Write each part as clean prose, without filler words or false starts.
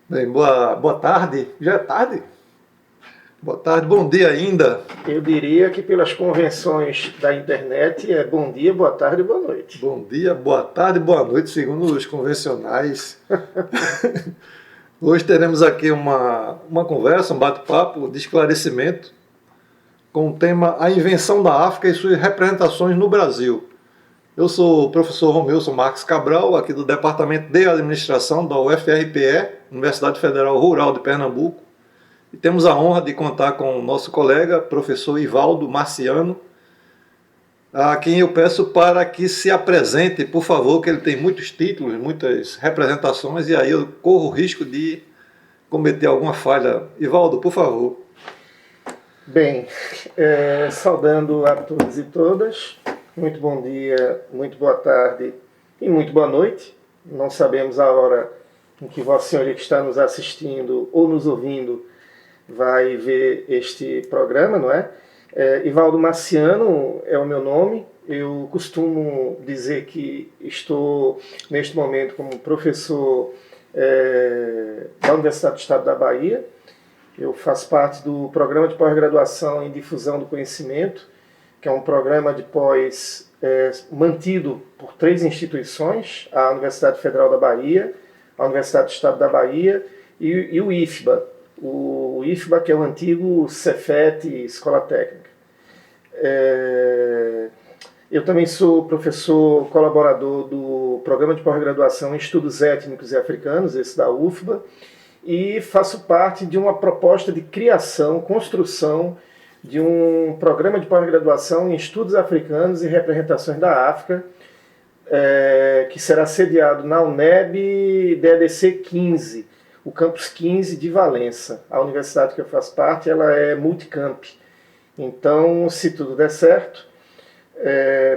Bem, boa tarde. Já é tarde? Boa tarde, bom dia ainda. Eu diria que pelas convenções da internet é bom dia, boa tarde e boa noite. Bom dia, boa tarde, boa noite, segundo os convencionais. Hoje teremos aqui uma conversa, um bate-papo de esclarecimento com o tema A Invenção da África e suas representações no Brasil. Eu sou o professor Romilson Marques Cabral, aqui do Departamento de Administração da UFRPE, Universidade Federal Rural de Pernambuco. E temos a honra de contar com o nosso colega, professor Ivaldo Marciano, a quem eu peço para que se apresente, por favor, que ele tem muitos títulos, muitas representações, e aí eu corro o risco de cometer alguma falha. Ivaldo, por favor. Bem, saudando a todos e todas, muito bom dia, muito boa tarde e muito boa noite. Não sabemos a hora em que Vossa Senhoria que está nos assistindo ou nos ouvindo vai ver este programa, não é? Ivaldo Marciano é o meu nome. Eu costumo dizer que estou, neste momento, como professor da Universidade do Estado da Bahia. Eu faço parte do Programa de Pós-Graduação em Difusão do Conhecimento, que é um programa de pós mantido por 3 instituições, a Universidade Federal da Bahia, a Universidade do Estado da Bahia e o IFBA. O IFBA, que é o antigo Cefet, Escola Técnica. Eu também sou professor colaborador do Programa de Pós-Graduação em Estudos Étnicos e Africanos, esse da UFBA, e faço parte de uma proposta de criação, construção de um programa de pós-graduação em Estudos Africanos e Representações da África, que será sediado na UNEB DEDC 15, o campus 15 de Valença. A universidade que eu faço parte, ela é multicamp. Então, se tudo der certo,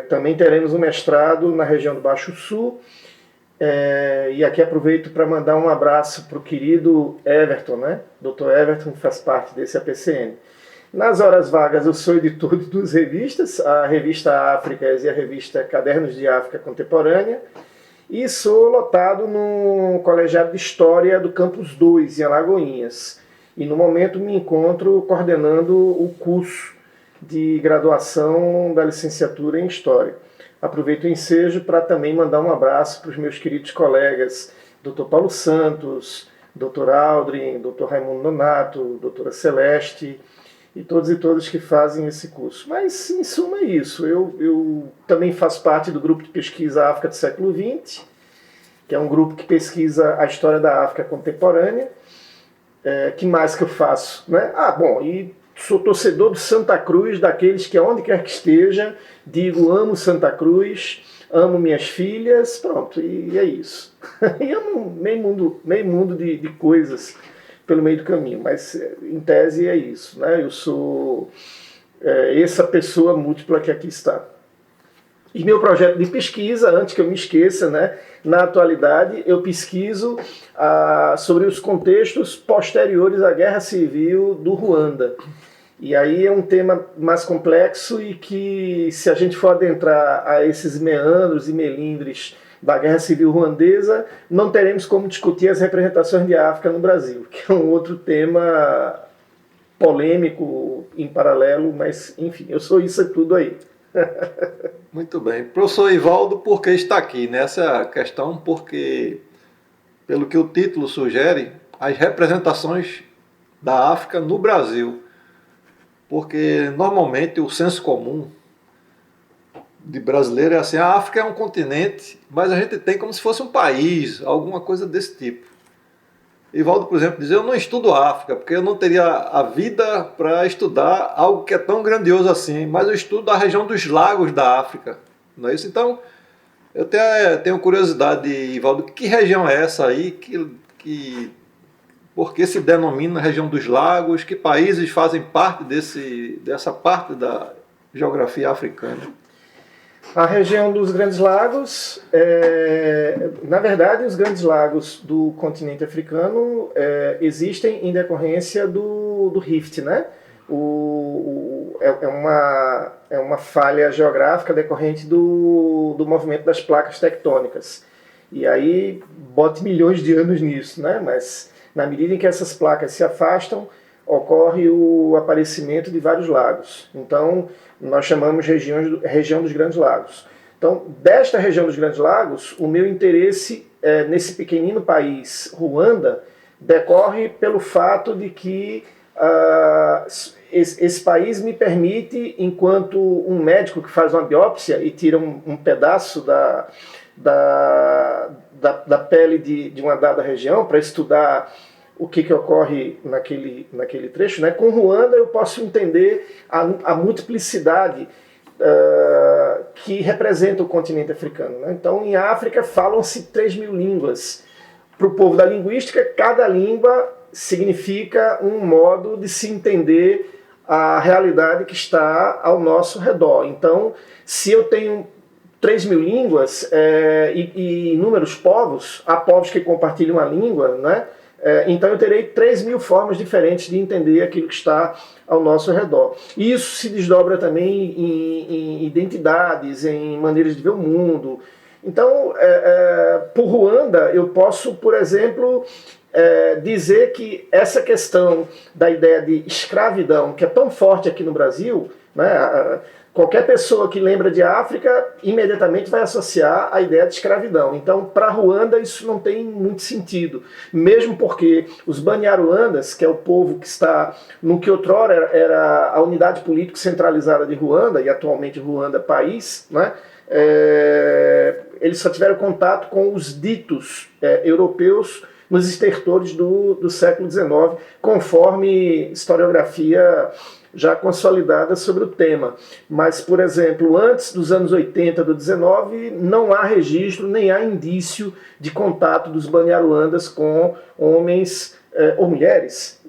também teremos um mestrado na região do Baixo Sul. E aqui aproveito para mandar um abraço para o querido Everton, né? Dr. Everton, que faz parte desse APCN. Nas horas vagas eu sou editor de 2 revistas, a revista Áfricas e a revista Cadernos de África Contemporânea, e sou lotado no Colegiado de História do Campus 2, em Alagoinhas. E no momento me encontro coordenando o curso de graduação da licenciatura em História. Aproveito o ensejo para também mandar um abraço para os meus queridos colegas Dr. Paulo Santos, Dr. Aldrin, Dr. Raimundo Nonato, doutora Celeste e todos e todas que fazem esse curso. Mas, em suma, é isso. Eu também faço parte do grupo de pesquisa África do século XX, que é um grupo que pesquisa a história da África contemporânea. Que mais que eu faço? Né? E sou torcedor do Santa Cruz, daqueles que, aonde quer que esteja, digo, amo Santa Cruz, amo minhas filhas, pronto, e é isso. E amo meio mundo de coisas pelo meio do caminho, mas em tese é isso, né? Eu sou essa pessoa múltipla que aqui está. E meu projeto de pesquisa, antes que eu me esqueça, né, na atualidade eu pesquiso sobre os contextos posteriores à Guerra Civil do Ruanda. E aí é um tema mais complexo e que, se a gente for adentrar a esses meandros e melindres da Guerra Civil Ruandesa, não teremos como discutir as representações de África no Brasil, que é um outro tema polêmico em paralelo, mas enfim, eu sou isso tudo aí. Muito bem. Professor Ivaldo, por que está aqui? Nessa é a questão, porque, pelo que o título sugere, as representações da África no Brasil. Porque, normalmente, o senso comum de brasileiro é assim, a África é um continente, mas a gente tem como se fosse um país, alguma coisa desse tipo. Ivaldo, por exemplo, diz, eu não estudo África, porque eu não teria a vida para estudar algo que é tão grandioso assim, mas eu estudo a região dos lagos da África, não é isso? Então, eu tenho curiosidade, Ivaldo, que região é essa aí, por que se denomina região dos lagos, que países fazem parte dessa parte da geografia africana? A região dos Grandes Lagos, na verdade, os Grandes Lagos do continente africano existem em decorrência do Rift, né? É uma falha geográfica decorrente do movimento das placas tectônicas. E aí, bote milhões de anos nisso, né? Mas Na medida em que essas placas se afastam, ocorre o aparecimento de vários lagos. Então, nós chamamos região dos Grandes Lagos. Então, desta região dos Grandes Lagos, o meu interesse nesse pequenino país, Ruanda, decorre pelo fato de que esse país me permite, enquanto um médico que faz uma biópsia e tira um pedaço da pele de uma dada região para estudar o que ocorre naquele trecho, né? Com Ruanda eu posso entender a multiplicidade que representa o continente africano, né? Então, em África falam-se 3.000 línguas. Para o povo da linguística, cada língua significa um modo de se entender a realidade que está ao nosso redor. Então, se eu tenho 3.000 línguas e inúmeros povos, há povos que compartilham a língua, né? Então eu terei 3.000 formas diferentes de entender aquilo que está ao nosso redor. Isso se desdobra também em identidades, em maneiras de ver o mundo. Então, por Ruanda, eu posso, por exemplo, dizer que essa questão da ideia de escravidão, que é tão forte aqui no Brasil, né, qualquer pessoa que lembra de África imediatamente vai associar a ideia de escravidão. Então, para Ruanda, isso não tem muito sentido. Mesmo porque os Banyaruandas, que é o povo que está no que outrora era a unidade política centralizada de Ruanda, e atualmente Ruanda país, né, eles só tiveram contato com os ditos europeus nos estertores do século XIX, conforme historiografia já consolidada sobre o tema. Mas, por exemplo, antes dos anos 80 do 19, não há registro, nem há indício de contato dos Banyaruandas com homens ou mulheres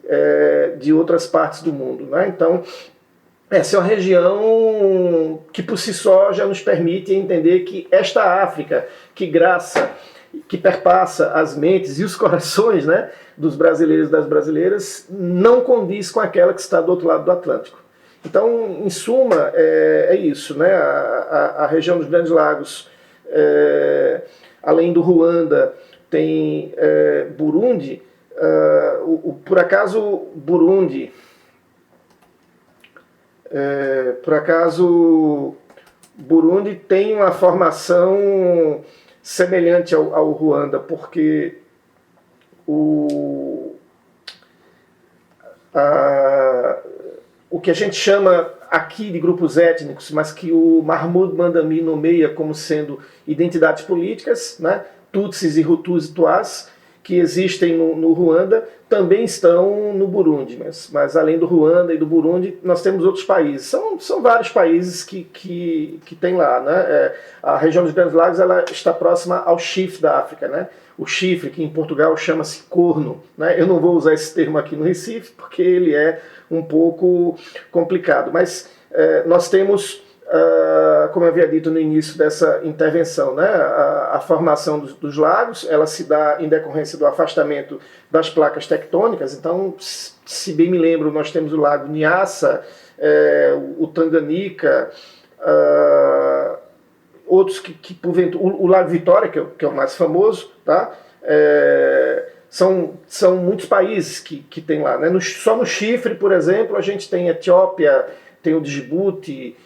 de outras partes do mundo, né? Então, essa é uma região que por si só já nos permite entender que esta África, que perpassa as mentes e os corações, né, dos brasileiros e das brasileiras, não condiz com aquela que está do outro lado do Atlântico. Então, em suma, é isso, né? A região dos Grandes Lagos, além do Ruanda, tem Burundi. Por acaso, Burundi tem uma formação semelhante ao Ruanda, porque o que a gente chama aqui de grupos étnicos, mas que o Mahmoud Mandami nomeia como sendo identidades políticas, né? Tutsis e Hutus e Tuás, que existem no Ruanda, também estão no Burundi, mas além do Ruanda e do Burundi, nós temos outros países. São vários países que tem lá, né? A região dos Grandes Lagos ela está próxima ao chifre da África, né? O chifre, que em Portugal chama-se corno, né? Eu não vou usar esse termo aqui no Recife, porque ele é um pouco complicado, mas nós temos, como eu havia dito no início dessa intervenção, né, a formação dos lagos, ela se dá em decorrência do afastamento das placas tectônicas. Então, se bem me lembro, nós temos o lago Nyassa, o Tanganica, outros que porventura, o lago Vitória, que é o mais famoso, tá? São muitos países que tem lá, né? Só no Chifre, por exemplo, a gente tem a Etiópia, tem o Djibouti,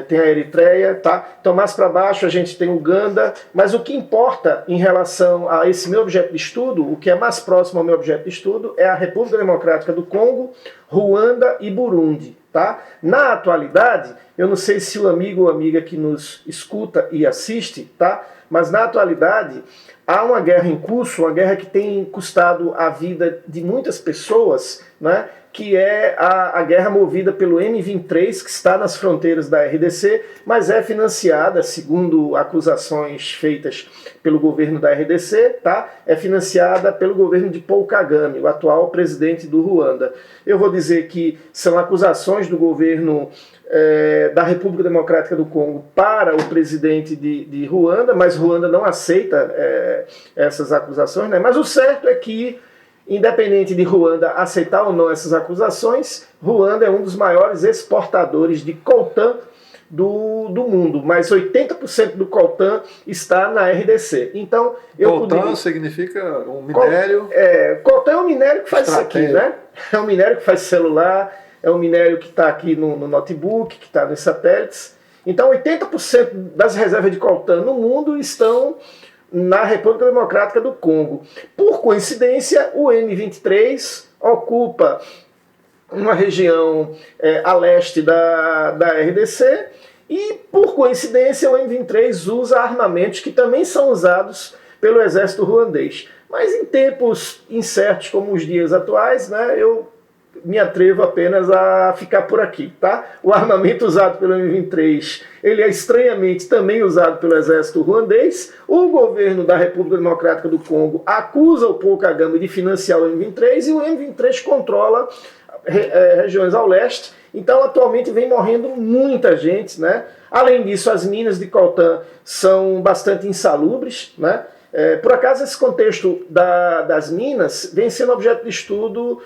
tem a Eritreia, tá? Então mais para baixo a gente tem Uganda, mas o que importa em relação a esse meu objeto de estudo, o que é mais próximo ao meu objeto de estudo, é a República Democrática do Congo, Ruanda e Burundi, tá? Na atualidade, eu não sei se o amigo ou amiga que nos escuta e assiste, tá? Mas na atualidade há uma guerra em curso, uma guerra que tem custado a vida de muitas pessoas, né? Que é a guerra movida pelo M23, que está nas fronteiras da RDC, mas é financiada, segundo acusações feitas pelo governo da RDC, tá? É financiada pelo governo de Paul Kagame, o atual presidente do Ruanda. Eu vou dizer que são acusações do governo da República Democrática do Congo para o presidente de Ruanda, mas Ruanda não aceita essas acusações, né? Mas o certo é que, independente de Ruanda aceitar ou não essas acusações, Ruanda é um dos maiores exportadores de coltan do mundo, mas 80% do coltan está na RDC. Então, coltan significa um minério. Coltan é um minério que faz isso aqui, né? É um minério que faz celular, é um minério que está aqui no notebook, que está nos satélites. Então, 80% das reservas de coltan no mundo estão na República Democrática do Congo. Por coincidência, o M23 ocupa uma região a leste da RDC e, por coincidência, o M23 usa armamentos que também são usados pelo exército ruandês. Mas em tempos incertos como os dias atuais, né, eu me atrevo apenas a ficar por aqui, tá? O armamento usado pelo M23, ele é estranhamente também usado pelo exército ruandês. O governo da República Democrática do Congo acusa o Paul Kagame de financiar o M23 e o M23 controla regiões ao leste. Então, atualmente vem morrendo muita gente, né? Além disso, as minas de coltan são bastante insalubres, né? Por acaso, esse contexto das minas vem sendo objeto de estudo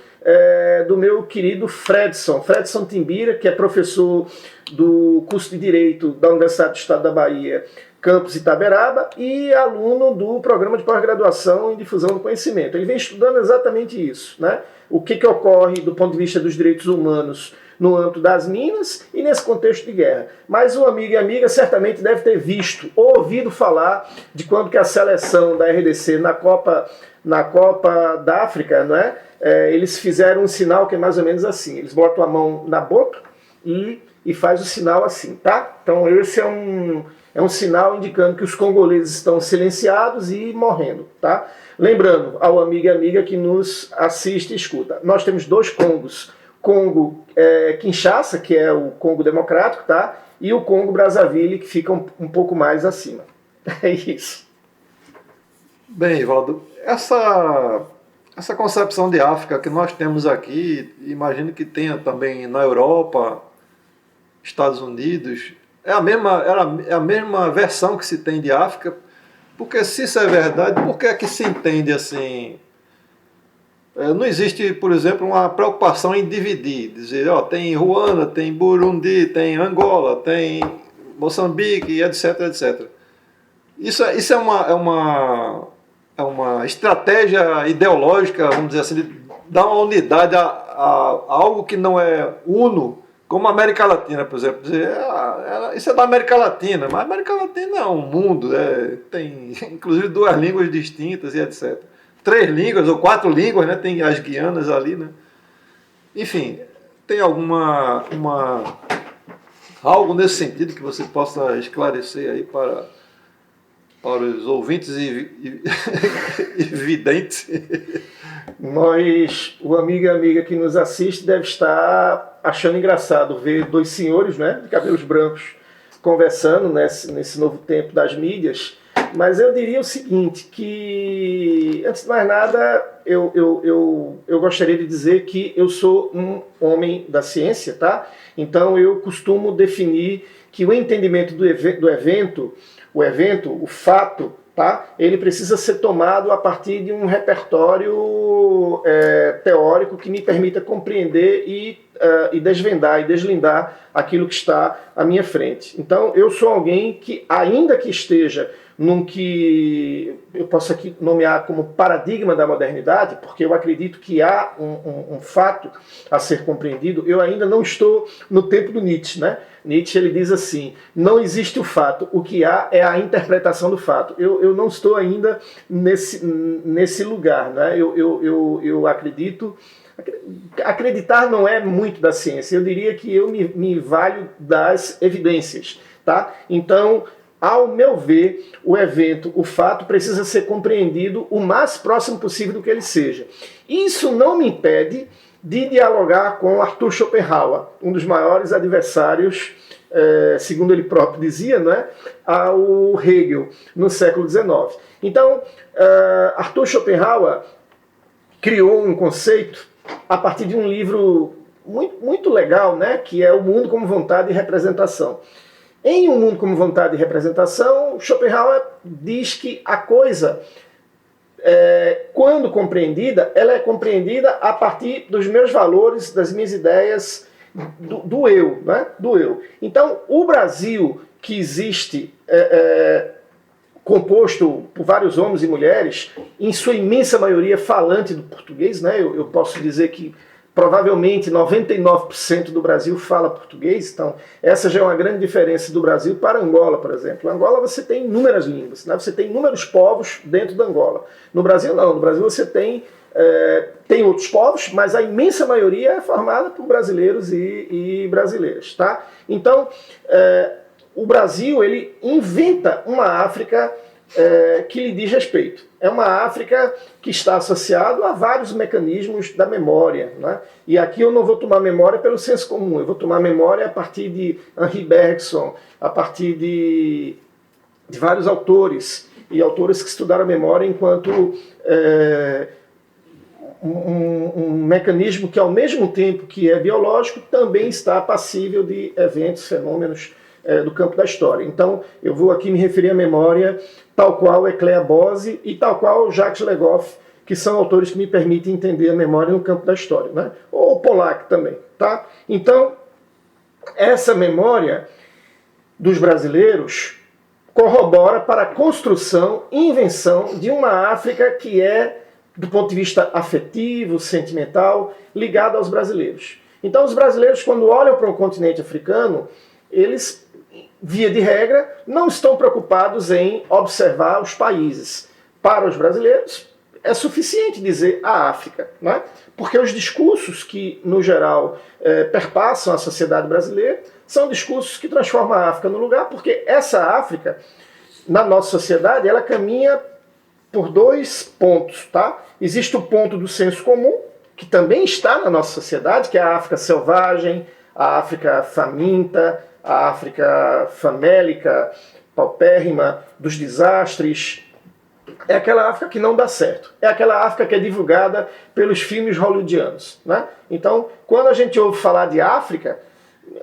do meu querido Fredson Timbira, que é professor do curso de Direito da Universidade do Estado da Bahia, campus Itaberaba, e aluno do programa de pós-graduação em difusão do conhecimento. Ele vem estudando exatamente isso, né? O que ocorre do ponto de vista dos direitos humanos no âmbito das minas e nesse contexto de guerra. Mas o amigo e amiga certamente deve ter visto ou ouvido falar de quando que a seleção da RDC na Copa da África, não é? Eles fizeram um sinal que é mais ou menos assim. Eles botam a mão na boca e faz o sinal assim, tá? Então esse é um sinal indicando que os congoleses estão silenciados e morrendo, tá? Lembrando ao amigo e amiga que nos assiste e escuta, nós temos dois Congos. Congo Kinshasa, que é o Congo Democrático, tá? E o Congo Brazzaville, que fica um pouco mais acima. É isso. Bem, Ivaldo, essa concepção de África que nós temos aqui, imagino que tenha também na Europa, Estados Unidos, é a mesma versão que se tem de África, porque se isso é verdade, por que é que se entende assim? Não existe, por exemplo, uma preocupação em dividir, dizer, tem Ruanda, tem Burundi, tem Angola, tem Moçambique, etc, etc. Isso é uma estratégia ideológica, vamos dizer assim, de dar uma unidade a algo que não é uno, como a América Latina, por exemplo. Dizer, isso é da América Latina, mas a América Latina é um mundo, tem inclusive duas línguas distintas e etc. 3 línguas ou 4 línguas, né? Tem as Guianas ali, né? Enfim, tem algo nesse sentido que você possa esclarecer aí para os ouvintes e videntes? O amigo e amiga que nos assiste deve estar achando engraçado ver dois senhores, né, de cabelos brancos conversando nesse novo tempo das mídias. Mas eu diria o seguinte, que antes de mais nada eu gostaria de dizer que eu sou um homem da ciência, tá? Então eu costumo definir que o entendimento do evento, o fato, tá? Ele precisa ser tomado a partir de um repertório teórico que me permita compreender e desvendar e deslindar aquilo que está à minha frente. Então eu sou alguém que, ainda que esteja num que eu posso aqui nomear como paradigma da modernidade, porque eu acredito que há um fato a ser compreendido, eu ainda não estou no tempo do Nietzsche, né? Nietzsche ele diz assim, não existe o fato, o que há é a interpretação do fato. Eu não estou ainda nesse lugar, né? Eu acredito... Acreditar não é muito da ciência, eu diria que eu me valho das evidências, tá? Então, ao meu ver, o evento, o fato, precisa ser compreendido o mais próximo possível do que ele seja. Isso não me impede de dialogar com Arthur Schopenhauer, um dos maiores adversários, segundo ele próprio dizia, né, ao Hegel, no século XIX. Então, Arthur Schopenhauer criou um conceito a partir de um livro muito, muito legal, né, que é O Mundo como Vontade e Representação. Em Um Mundo como Vontade e Representação, Schopenhauer diz que a coisa, quando compreendida, ela é compreendida a partir dos meus valores, das minhas ideias do eu, né? Do eu. Então, o Brasil, que existe composto por vários homens e mulheres, em sua imensa maioria falante do português, né? Eu posso dizer que provavelmente 99% do Brasil fala português, então essa já é uma grande diferença do Brasil para Angola, por exemplo. Angola você tem inúmeras línguas, né? Você tem inúmeros povos dentro da Angola. No Brasil não, no Brasil você tem outros povos, mas a imensa maioria é formada por brasileiros e brasileiras, tá? Então, o Brasil, ele inventa uma África que lhe diz respeito. É uma África que está associada a vários mecanismos da memória, né? E aqui eu não vou tomar memória pelo senso comum, eu vou tomar memória a partir de Henri Bergson, a partir de vários autores, e autores que estudaram a memória enquanto um mecanismo que, ao mesmo tempo que é biológico, também está passível de eventos, fenômenos do campo da história. Então, eu vou aqui me referir à memória tal qual Ecléa Bose e tal qual Jacques Legoff, que são autores que me permitem entender a memória no campo da história, né? Ou Pollack também, tá? Então, essa memória dos brasileiros corrobora para a construção e invenção de uma África que é, do ponto de vista afetivo, sentimental, ligada aos brasileiros. Então, os brasileiros, quando olham para o continente africano, eles, via de regra, não estão preocupados em observar os países. Para os brasileiros, é suficiente dizer a África, né? Porque os discursos que, no geral, perpassam a sociedade brasileira são discursos que transformam a África no lugar, porque essa África, na nossa sociedade, ela caminha por dois pontos, tá? Existe o ponto do senso comum, que também está na nossa sociedade, que é a África selvagem, a África faminta, a África famélica, paupérrima, dos desastres. É aquela África que não dá certo. É aquela África que é divulgada pelos filmes hollywoodianos, né? Então, quando a gente ouve falar de África,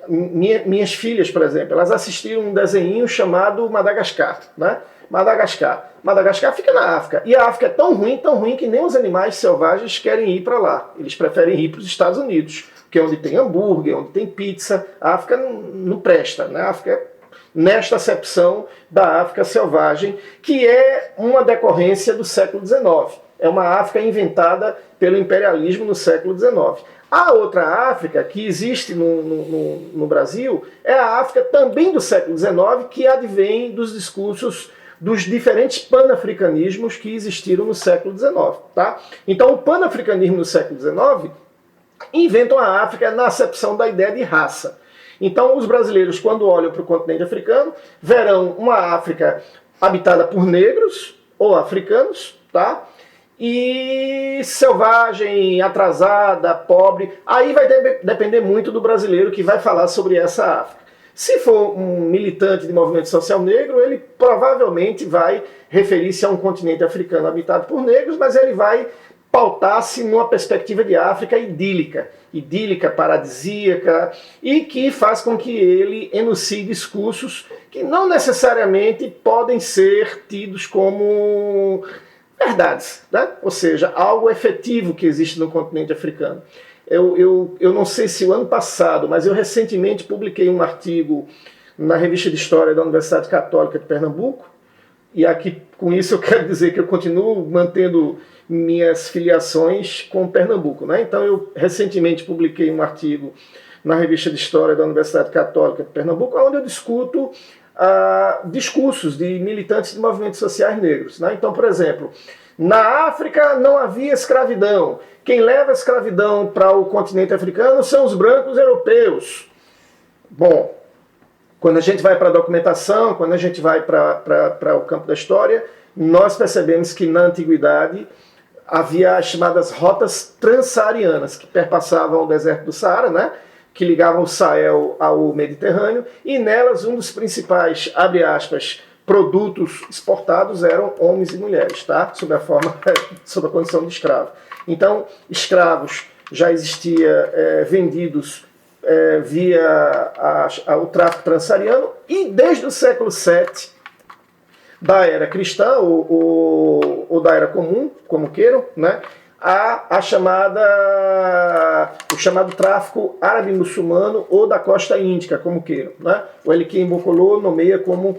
minhas filhas, por exemplo, elas assistiram um desenho chamado Madagascar, né? Madagascar fica na África. E a África é tão ruim que nem os animais selvagens querem ir para lá. Eles preferem ir para os Estados Unidos, que é onde tem hambúrguer, onde tem pizza. A África não presta, né? A África é nesta acepção da África selvagem, que é uma decorrência do século XIX. É uma África inventada pelo imperialismo no século XIX. A outra África que existe no Brasil é a África também do século XIX, que advém dos discursos dos diferentes panafricanismos que existiram no século XIX. Tá? Então, o panafricanismo no século XIX inventam a África na acepção da ideia de raça. Então, os brasileiros, quando olham para o continente africano, verão uma África habitada por negros ou africanos, tá? E selvagem, atrasada, pobre. Aí vai depender muito do brasileiro que vai falar sobre essa África. Se for um militante de movimento social negro, ele provavelmente vai referir-se a um continente africano habitado por negros, mas ele vai pautar-se numa perspectiva de África idílica, paradisíaca, e que faz com que ele enuncie discursos que não necessariamente podem ser tidos como verdades, né? Ou seja, algo efetivo que existe no continente africano. Eu não sei se o ano passado, mas eu recentemente publiquei um artigo na revista de História da Universidade Católica de Pernambuco, e aqui com isso eu quero dizer que eu continuo mantendo minhas filiações com Pernambuco, né? Então eu recentemente publiquei um artigo na revista de História da Universidade Católica de Pernambuco, onde eu discuto discursos de militantes de movimentos sociais negros, né? Então, por exemplo, na África não havia escravidão. Quem leva a escravidão para o continente africano são os brancos europeus. Bom, quando a gente vai para a documentação, quando a gente vai para o campo da história, nós percebemos que na antiguidade havia as chamadas rotas transsaarianas, que perpassavam o deserto do Saara, né? Que ligavam o Sahel ao Mediterrâneo, e nelas um dos principais, abre aspas, produtos exportados eram homens e mulheres, tá? Sob a condição de escravo. Então, escravos já existia vendidos via o tráfico transsaariano, e desde o século VII, da era cristã ou da era comum, como queiram, né? o chamado tráfico árabe-muçulmano ou da costa índica, como queiram, né? O Elikim Bokolo nomeia como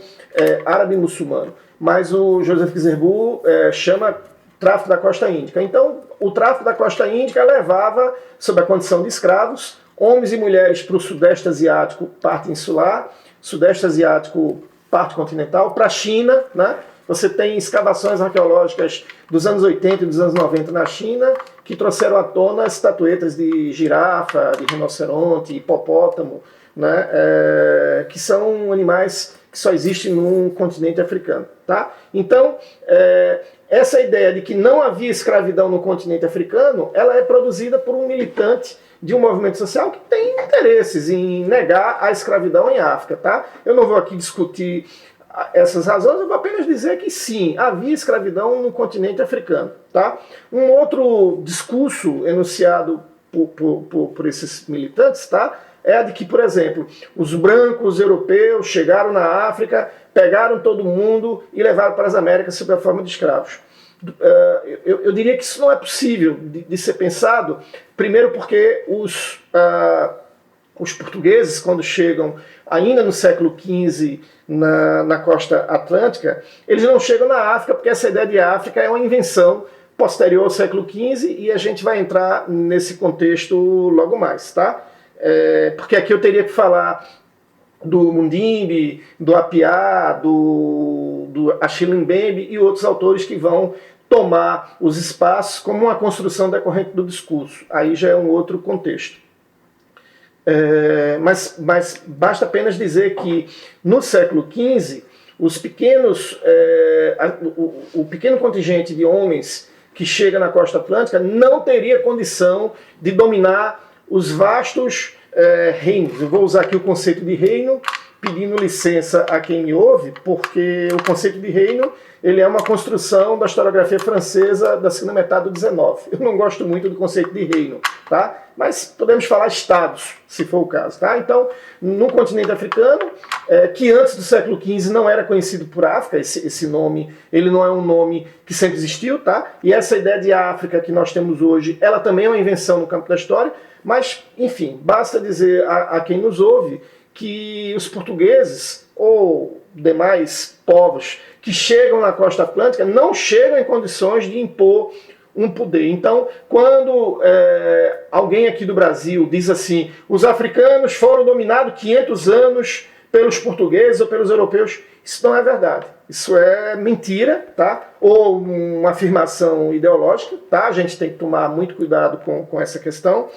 árabe-muçulmano, mas o Joseph Kizerbo chama tráfico da costa índica. Então, o tráfico da costa índica levava, sob a condição de escravos, homens e mulheres para o Sudeste Asiático, parte insular, Sudeste Asiático, parte continental, para a China, né? Você tem escavações arqueológicas dos anos 80 e dos anos 90 na China, que trouxeram à tona estatuetas de girafa, de rinoceronte, hipopótamo, né? Que são animais que só existem no continente africano. Tá? Então, essa ideia de que não havia escravidão no continente africano, ela é produzida por um militante de um movimento social que tem interesses em negar a escravidão em África. Tá? Eu não vou aqui discutir essas razões, eu vou apenas dizer que sim, havia escravidão no continente africano. Tá? Um outro discurso enunciado por esses militantes, tá? É a de que, por exemplo, os brancos europeus chegaram na África, pegaram todo mundo e levaram para as Américas sob a forma de escravos. Eu diria que isso não é possível de ser pensado, primeiro porque os portugueses, quando chegam ainda no século XV na costa atlântica, eles não chegam na África, porque essa ideia de África é uma invenção posterior ao século XV e a gente vai entrar nesse contexto logo mais, tá? Porque aqui eu teria que falar do Mundimbe, do Apiá, do Achille Mbembe e outros autores que vão tomar os espaços como uma construção decorrente do discurso. Aí já é um outro contexto. Mas basta apenas dizer que no século XV, o pequeno contingente de homens que chega na costa atlântica não teria condição de dominar os vastos reinos. Eu vou usar aqui o conceito de reino, pedindo licença a quem me ouve, porque o conceito de reino ele é uma construção da historiografia francesa da segunda metade do XIX. Eu não gosto muito do conceito de reino, tá? Mas podemos falar estados, se for o caso. Tá? Então, no continente africano, que antes do século XV não era conhecido por África, esse nome, ele não é um nome que sempre existiu, tá? E essa ideia de África que nós temos hoje, ela também é uma invenção no campo da história, mas, enfim, basta dizer a quem nos ouve que os portugueses ou demais povos que chegam na costa atlântica não chegam em condições de impor um poder. Então, quando alguém aqui do Brasil diz assim, os africanos foram dominados 500 anos pelos portugueses ou pelos europeus, isso não é verdade. Isso é mentira, tá? Ou uma afirmação ideológica, tá? A gente tem que tomar muito cuidado com essa questão.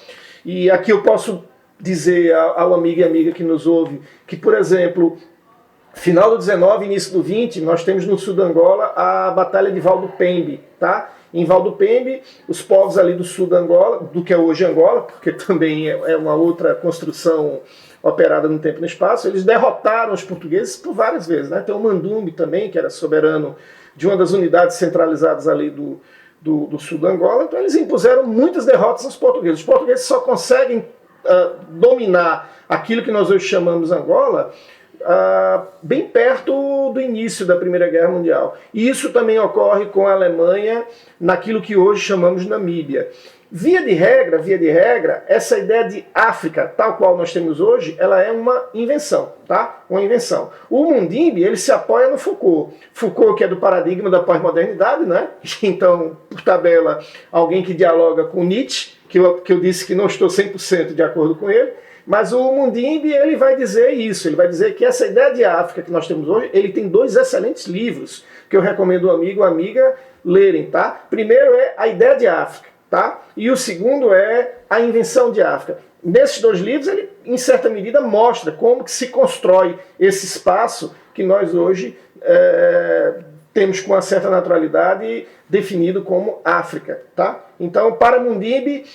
E aqui eu posso dizer ao amigo e amiga que nos ouve que, por exemplo, final do 19 início do 20, nós temos no sul de Angola a Batalha de Valdupembe, tá? Em Valdupembe, os povos ali do sul da Angola, do que é hoje Angola, porque também é uma outra construção operada no tempo e no espaço, eles derrotaram os portugueses por várias vezes, né? Tem o Mandumbe também, que era soberano de uma das unidades centralizadas ali do sul da Angola, então eles impuseram muitas derrotas aos portugueses. Os portugueses só conseguem dominar aquilo que nós hoje chamamos Angola bem perto do início da Primeira Guerra Mundial. E isso também ocorre com a Alemanha naquilo que hoje chamamos Namíbia. Via de regra, essa ideia de África, tal qual nós temos hoje, ela é uma invenção, tá? Uma invenção. O Mundimbe, ele se apoia no Foucault. Foucault, que é do paradigma da pós-modernidade, né? Então, por tabela, alguém que dialoga com Nietzsche, que eu disse que não estou 100% de acordo com ele, mas o Mundimbe, ele vai dizer isso, ele vai dizer que essa ideia de África que nós temos hoje, ele tem dois excelentes livros, que eu recomendo o amigo ou amiga lerem, tá? Primeiro é A Ideia de África, tá? E o segundo é A Invenção de África. Nesses dois livros, ele, em certa medida, mostra como que se constrói esse espaço que nós hoje temos com uma certa naturalidade definido como África, tá? Então, para Mundimbe,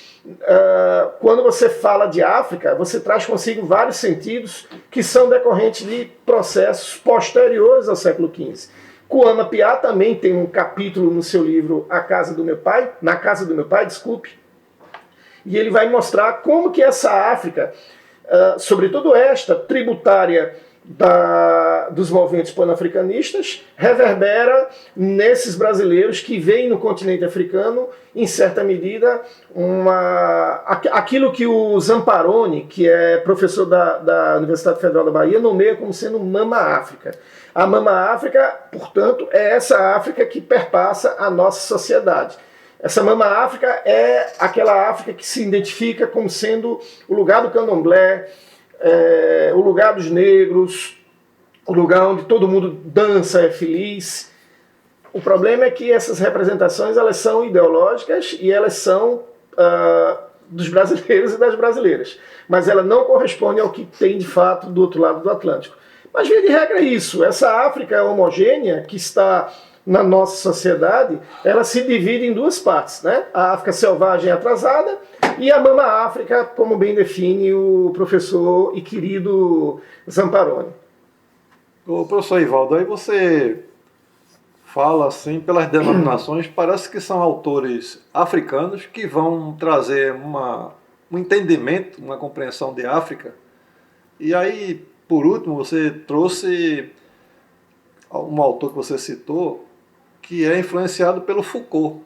quando você fala de África, você traz consigo vários sentidos que são decorrentes de processos posteriores ao século XV. Kuama Piá também tem um capítulo no seu livro Na Casa do Meu Pai, e ele vai mostrar como que essa África, sobretudo esta, tributária dos movimentos pan-africanistas reverbera nesses brasileiros que veem no continente africano, em certa medida, aquilo que o Zamparoni, que é professor da Universidade Federal da Bahia, nomeia como sendo Mama África. A Mama África, portanto, é essa África que perpassa a nossa sociedade. Essa Mama África é aquela África que se identifica como sendo o lugar do candomblé, o lugar dos negros, o lugar onde todo mundo dança, é feliz. O problema é que essas representações elas são ideológicas e elas são dos brasileiros e das brasileiras. Mas ela não corresponde ao que tem de fato do outro lado do Atlântico. Mas, via de regra, é isso. Essa África homogênea que está na nossa sociedade, ela se divide em duas partes, né? A África selvagem atrasada e a Mama África, como bem define o professor e querido Zamparoni. Ô, professor Ivaldo, aí você fala assim, pelas denominações, parece que são autores africanos que vão trazer um entendimento, uma compreensão de África. E aí, por último, você trouxe um autor que você citou, que é influenciado pelo Foucault,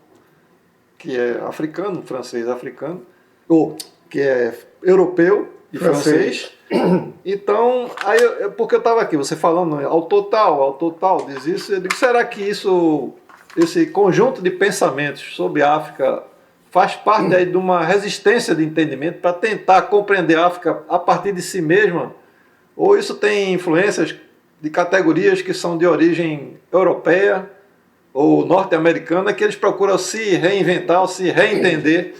que é africano, francês africano, ou que é europeu e francês. Então, aí, porque eu estava aqui, você falando, autor tal, diz isso, eu digo, será que esse conjunto de pensamentos sobre a África faz parte aí de uma resistência de entendimento para tentar compreender a África a partir de si mesma? Ou isso tem influências de categorias que são de origem europeia ou norte-americana, que eles procuram se reinventar, se reentender?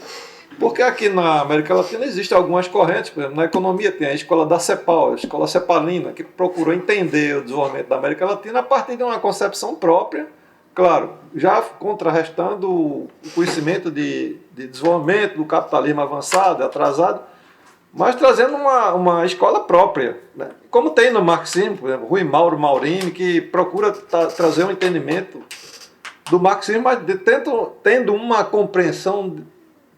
Porque aqui na América Latina existem algumas correntes, por exemplo, na economia tem a escola da CEPAL, a escola cepalina, que procurou entender o desenvolvimento da América Latina a partir de uma concepção própria, claro, já contrarrestando o conhecimento de desenvolvimento do capitalismo avançado, atrasado, mas trazendo uma escola própria, né? Como tem no marxismo, por exemplo, Rui Mauro Maurini, que procura trazer um entendimento do marxismo, mas tendo uma compreensão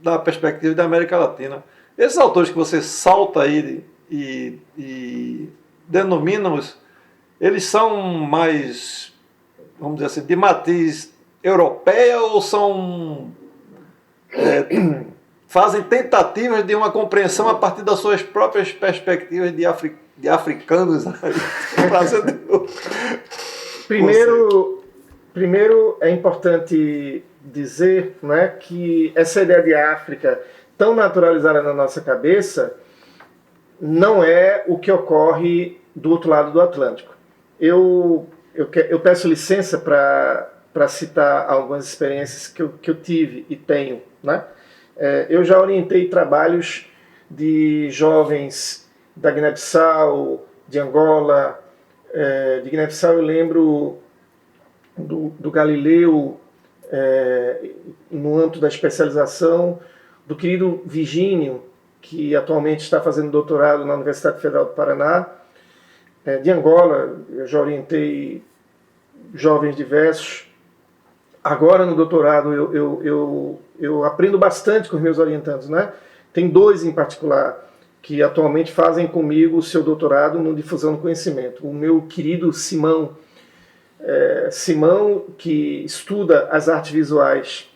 da perspectiva da América Latina. Esses autores que você salta aí e denomina-os, eles são mais, vamos dizer assim, de matriz europeia ou são fazem tentativas de uma compreensão a partir das suas próprias perspectivas de africanos? Primeiro é importante dizer, né, que essa ideia de África tão naturalizada na nossa cabeça não é o que ocorre do outro lado do Atlântico. Eu peço licença para citar algumas experiências que eu tive e tenho, né? Eu já orientei trabalhos de jovens da Guiné-Bissau, de Angola. De Guiné-Bissau eu lembro do Galileu, no âmbito da especialização, do querido Vigínio, que atualmente está fazendo doutorado na Universidade Federal do Paraná. De Angola, eu já orientei jovens diversos. Agora, no doutorado, eu aprendo bastante com os meus orientandos, né? Tem dois em particular que atualmente fazem comigo o seu doutorado no Difusão do Conhecimento. O meu querido Simão, que estuda as artes visuais,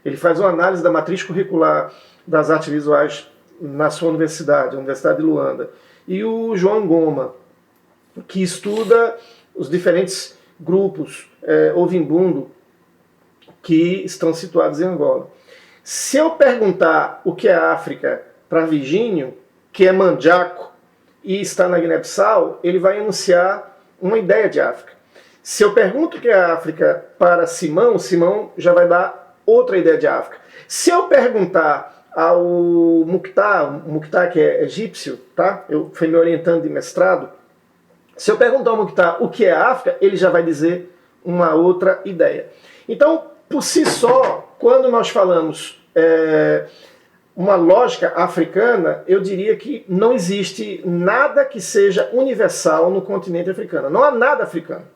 ele faz uma análise da matriz curricular das artes visuais na sua universidade, a Universidade de Luanda. E o João Goma, que estuda os diferentes grupos Ovimbundo que estão situados em Angola. Se eu perguntar o que é África para Virgínio, que é Manjaco e está na Guiné-Bissau, ele vai enunciar uma ideia de África. Se eu pergunto o que é África para Simão, Simão já vai dar outra ideia de África. Se eu perguntar ao Mukhtar, que é egípcio, tá? Foi me orientando de mestrado. Se eu perguntar ao Mukhtar o que é África, ele já vai dizer uma outra ideia. Então, por si só, quando nós falamos uma lógica africana, eu diria que não existe nada que seja universal no continente africano. Não há nada africano.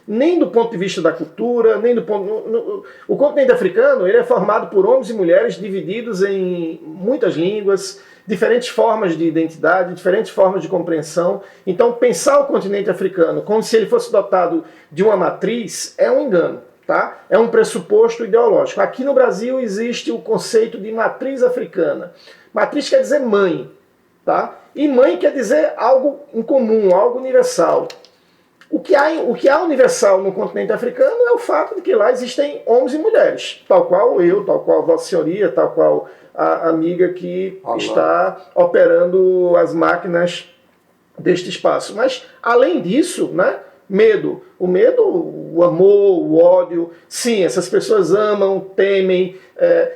Nem do ponto de vista da cultura, nem do ponto... O continente africano ele é formado por homens e mulheres divididos em muitas línguas, diferentes formas de identidade, diferentes formas de compreensão. Então, pensar o continente africano como se ele fosse dotado de uma matriz é um engano, tá? É um pressuposto ideológico. Aqui no Brasil existe o conceito de matriz africana. Matriz quer dizer mãe, tá? E mãe quer dizer algo em comum, algo universal. O que há universal no continente africano é o fato de que lá existem homens e mulheres, tal qual eu, tal qual Vossa Senhoria, tal qual a amiga que está operando as máquinas deste espaço. Mas, além disso, né, medo. O medo, o amor, o ódio, sim, essas pessoas amam, temem,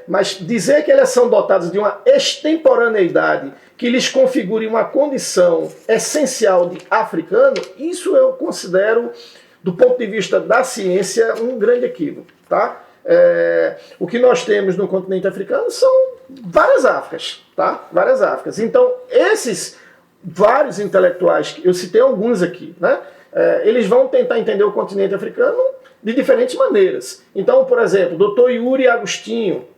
mas dizer que elas são dotadas de uma extemporaneidade que lhes configure uma condição essencial de africano, isso eu considero, do ponto de vista da ciência, um grande equívoco. Tá? O que nós temos no continente africano são várias Áfricas. Tá? Várias Áfricas. Então, esses vários intelectuais, eu citei alguns aqui, né? Eles vão tentar entender o continente africano de diferentes maneiras. Então, por exemplo, o Dr. Yuri Agostinho,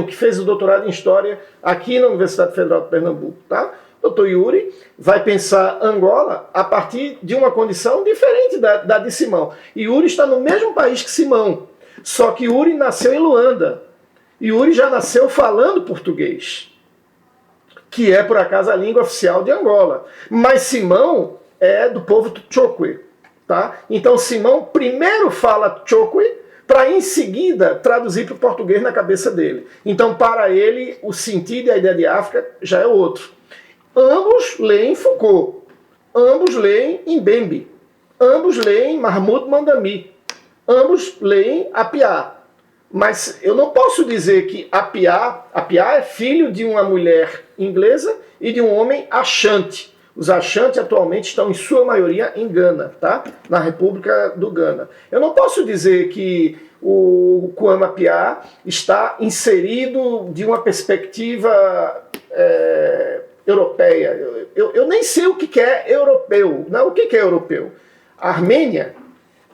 que fez o doutorado em História aqui na Universidade Federal de Pernambuco, tá? Dr. Yuri vai pensar Angola a partir de uma condição diferente da de Simão. E Yuri está no mesmo país que Simão, só que Yuri nasceu em Luanda. Yuri já nasceu falando português, que é, por acaso, a língua oficial de Angola. Mas Simão é do povo Tchokwe, tá? Então Simão primeiro fala Tchokwe para em seguida traduzir para o português na cabeça dele. Então, para ele, o sentido e a ideia de África já é outro. Ambos leem Foucault, ambos leem Mbembe, ambos leem Mahmoud Mandami, ambos leem Appiah. Mas eu não posso dizer que Appiah é filho de uma mulher inglesa e de um homem Ashanti. Os Ashanti atualmente estão, em sua maioria, em Gana, tá? Na República do Gana. Eu não posso dizer que o Kwame Appiah está inserido de uma perspectiva europeia. Eu nem sei o que é europeu. Não, o que é europeu? A Armênia,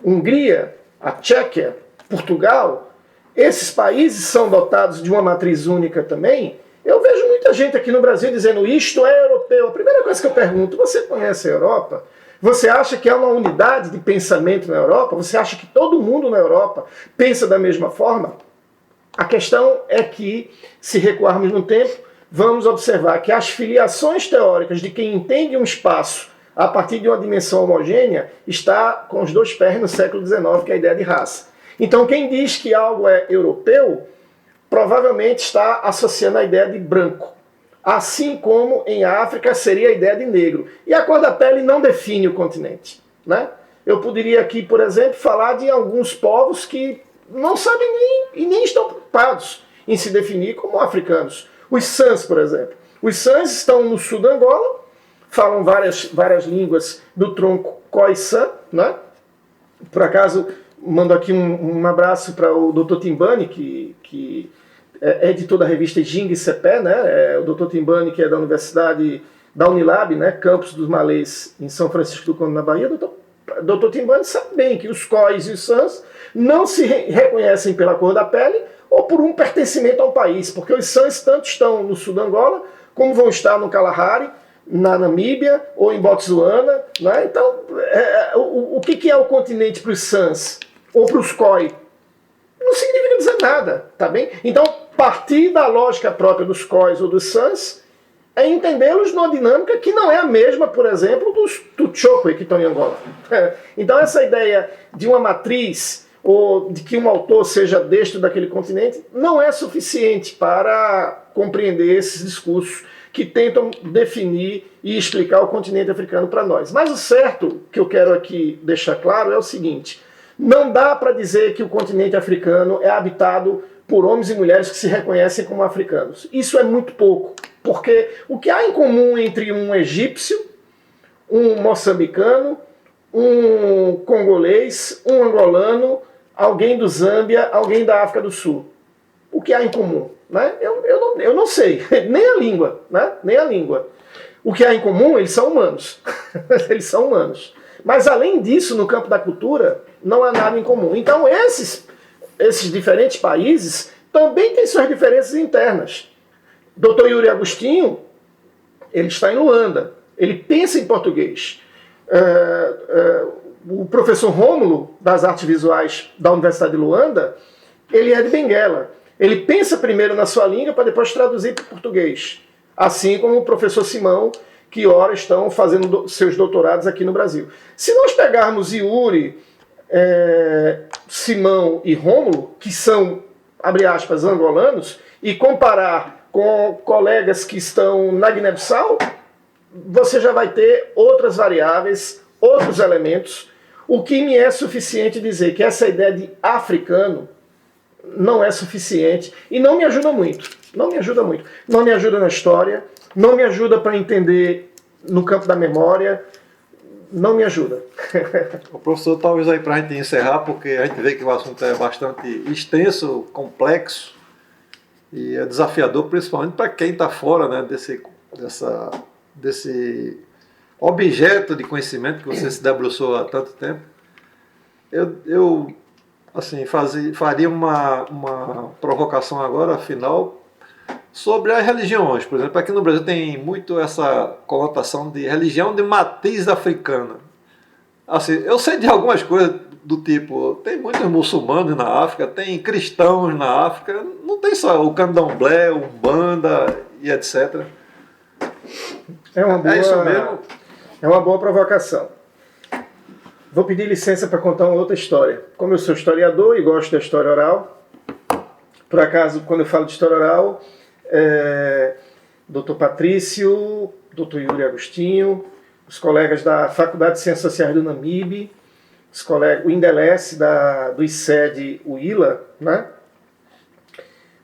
Hungria, a Tchequia, Portugal, esses países são dotados de uma matriz única também. Eu vejo muita gente aqui no Brasil dizendo isto é europeu. A primeira coisa que eu pergunto, você conhece a Europa? Você acha que há uma unidade de pensamento na Europa? Você acha que todo mundo na Europa pensa da mesma forma? A questão é que, se recuarmos no tempo, vamos observar que as filiações teóricas de quem entende um espaço a partir de uma dimensão homogênea está com os dois pés no século XIX, que é a ideia de raça. Então, quem diz que algo é europeu, provavelmente está associando a ideia de branco. Assim como em África seria a ideia de negro. E a cor da pele não define o continente, né? Eu poderia aqui, por exemplo, falar de alguns povos que não sabem nem estão preocupados em se definir como africanos. Os Sans, por exemplo. Os Sans estão no sul da Angola, falam várias línguas do tronco Khoisan, né? Por acaso, mando aqui um abraço para o Dr. Timbani, que é editor da revista Jing Cepé, né? O Dr. Timbani, que é da Universidade da Unilab, né? Campus dos Malês, em São Francisco do Conde, na Bahia. Dr. Timbani sabe bem que os Khóis e os Sans não se reconhecem pela cor da pele ou por um pertencimento a um país, porque os Sans tanto estão no sul da Angola, como vão estar no Kalahari, na Namíbia ou em Botsuana, né? Então, o que é o continente para os Sans ou para os Khoi? Não significa dizer nada, tá bem? Então, partir da lógica própria dos Khóis ou dos Sans é entendê-los numa dinâmica que não é a mesma, por exemplo, dos Tchokwe que estão em Angola. Então, essa ideia de uma matriz ou de que um autor seja deste ou daquele continente não é suficiente para compreender esses discursos que tentam definir e explicar o continente africano para nós. Mas o certo que eu quero aqui deixar claro é o seguinte: não dá para dizer que o continente africano é habitado por homens e mulheres que se reconhecem como africanos. Isso é muito pouco, porque o que há em comum entre um egípcio, um moçambicano, um congolês, um angolano, alguém do Zâmbia, alguém da África do Sul? O que há em comum? Né? Eu não sei, nem a língua, né? Nem a língua. O que há em comum, eles são humanos. Eles são humanos. Mas além disso, no campo da cultura, não há nada em comum. Então esses diferentes países também têm suas diferenças internas. Dr. Yuri Agostinho, ele está em Luanda, ele pensa em português. O professor Rômulo, das artes visuais da Universidade de Luanda, ele é de Benguela. Ele pensa primeiro na sua língua para depois traduzir para o português. Assim como o professor Simão, que ora estão fazendo seus doutorados aqui no Brasil. Se nós pegarmos Yuri, Simão e Rômulo, que são, abre aspas, angolanos, e comparar com colegas que estão na Guiné-Bissau, você já vai ter outras variáveis, outros elementos, o que me é suficiente dizer que essa ideia de africano não é suficiente e não me ajuda muito. Não me ajuda muito. Não me ajuda na história, não me ajuda para entender no campo da memória, não me ajuda. O professor, talvez aí para a gente encerrar, porque a gente vê que o assunto é bastante extenso, complexo e é desafiador, principalmente para quem está fora, né, desse objeto de conhecimento que você se debruçou há tanto tempo. Eu assim, faria uma provocação agora, afinal, sobre as religiões. Por exemplo, aqui no Brasil tem muito essa conotação de religião de matriz africana. Assim, eu sei de algumas coisas do tipo, tem muitos muçulmanos na África, tem cristãos na África, não tem só o candomblé, o umbanda e etc. É isso mesmo? É uma boa provocação. Vou pedir licença para contar uma outra história. Como eu sou historiador e gosto da história oral, por acaso, quando eu falo de história oral, Dr. Patrício, Dr. Yuri Agostinho, os colegas da Faculdade de Ciências Sociais do Namibe, os colegas, o Indelece do ICED, o ILA, né?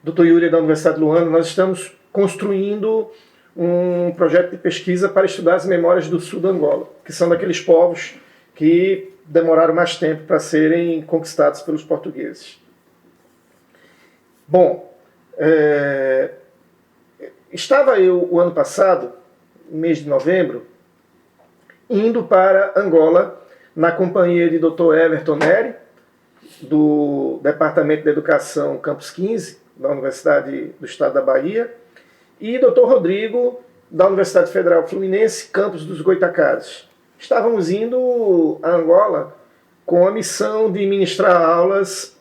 Dr. Yuri da Universidade de Luanda, nós estamos construindo um projeto de pesquisa para estudar as memórias do sul da Angola, que são daqueles povos que demoraram mais tempo para serem conquistados pelos portugueses. Bom, estava eu, o ano passado, mês de novembro, indo para Angola, na companhia de Dr. Everton Neri, do Departamento de Educação Campus 15, da Universidade do Estado da Bahia, e Dr. Rodrigo, da Universidade Federal Fluminense, campus dos Goitacazes. Estávamos indo a Angola com a missão de ministrar aulas